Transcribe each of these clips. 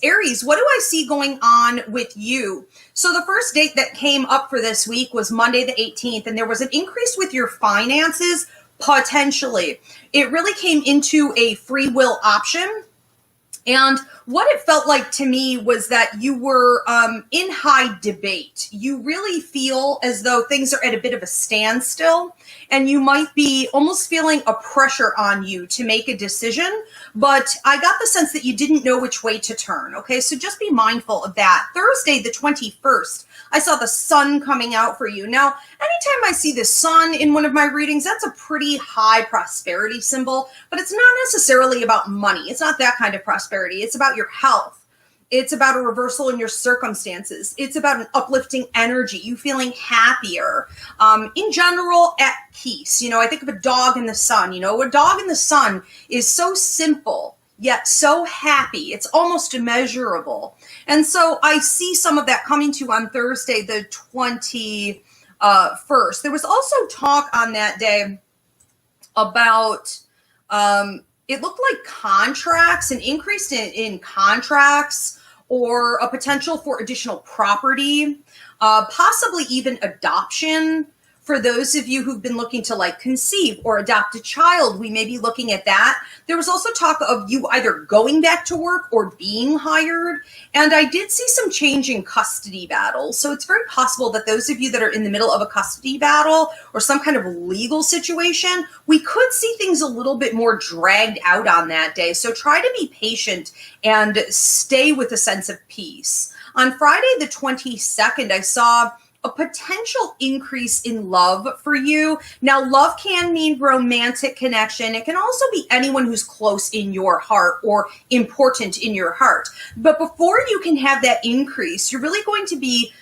Aries, what do I see going on with you? So the first date that came up for this week was Monday the 18th, and there was an increase with your finances, potentially. It really came into a free will option. And what it felt like to me was that you were in high debate. You really feel as though things are at a bit of a standstill, and you might be almost feeling a pressure on you to make a decision. But I got the sense that you didn't know which way to turn. Okay, so just be mindful of that. Thursday, the 21st, I saw the sun coming out for you. Now, anytime I see the sun in one of my readings, that's a pretty high prosperity symbol, but it's not necessarily about money. It's not that kind of prosperity. It's about your health. It's about a reversal in your circumstances. It's about an uplifting energy, you feeling happier, in general, at peace. You know, I think of a dog in the sun. You know, a dog in the sun is so simple, yet so happy. It's almost immeasurable. And so I see some of that coming to you on Thursday, the 21st. There was also talk on that day about, it looked like contracts, an increase in contracts, or a potential for additional property, possibly even adoption. For those of you who've been looking to like conceive or adopt a child, we may be looking at that. There was also talk of you either going back to work or being hired. And I did see some change in custody battles. So it's very possible that those of you that are in the middle of a custody battle or some kind of legal situation, we could see things a little bit more dragged out on that day. So try to be patient and stay with a sense of peace. On Friday, the 22nd, I saw a potential increase in love for you. Now, love can mean romantic connection. It can also be anyone who's close in your heart or important in your heart. But before you can have that increase, you're really going to be,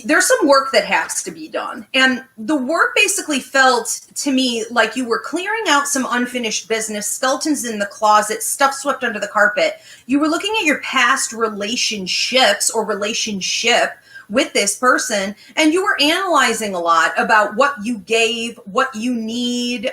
there's some work that has to be done. And the work basically felt to me like you were clearing out some unfinished business, skeletons in the closet, stuff swept under the carpet. You were looking at your past relationships or relationship with this person, and you were analyzing a lot about what you gave, what you need,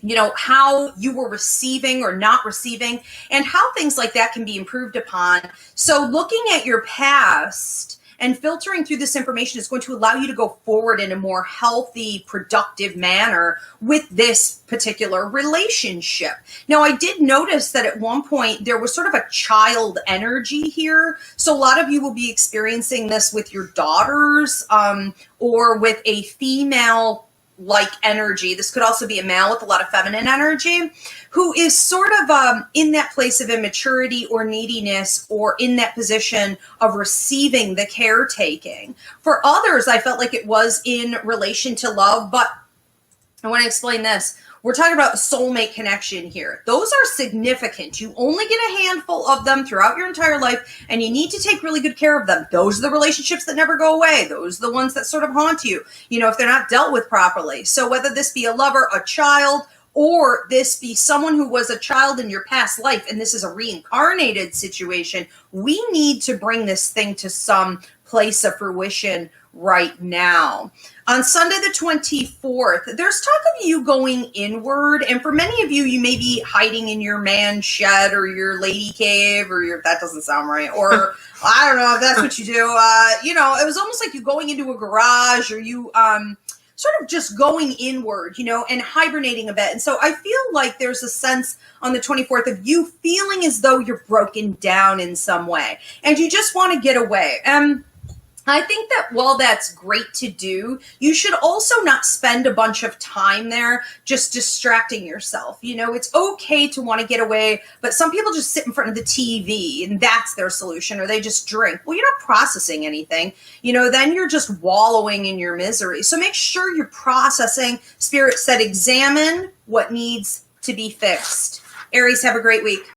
you know, how you were receiving or not receiving, and how things like that can be improved upon. So looking at your past and filtering through this information is going to allow you to go forward in a more healthy, productive manner with this particular relationship. Now, I did notice that at one point there was sort of a child energy here. So a lot of you will be experiencing this with your daughters or with a female like energy. This could also be a male with a lot of feminine energy who is sort of in that place of immaturity or neediness or in that position of receiving the caretaking. For others, I felt like it was in relation to love, but I want to explain this. We're talking about soulmate connection here. Those are significant. You only get a handful of them throughout your entire life, and you need to take really good care of them. Those are the relationships that never go away. Those are the ones that sort of haunt you, you know, if they're not dealt with properly. So whether this be a lover, a child, or this be someone who was a child in your past life, and this is a reincarnated situation, we need to bring this thing to some place of fruition right now. On Sunday the 24th, there's talk of you going inward, and for many of you, you may be hiding in your man shed or your lady cave or your, that doesn't sound right, or I don't know if that's what you do. You know, it was almost like you going into a garage or you sort of just going inward, you know, and hibernating a bit. And so I feel like there's a sense on the 24th of you feeling as though you're broken down in some way and you just want to get away. I think that while that's great to do, you should also not spend a bunch of time there just distracting yourself. You know, it's okay to want to get away, but some people just sit in front of the TV and that's their solution, or they just drink. Well, you're not processing anything, you know, then you're just wallowing in your misery. So make sure you're processing. Spirit said, examine what needs to be fixed. Aries, have a great week.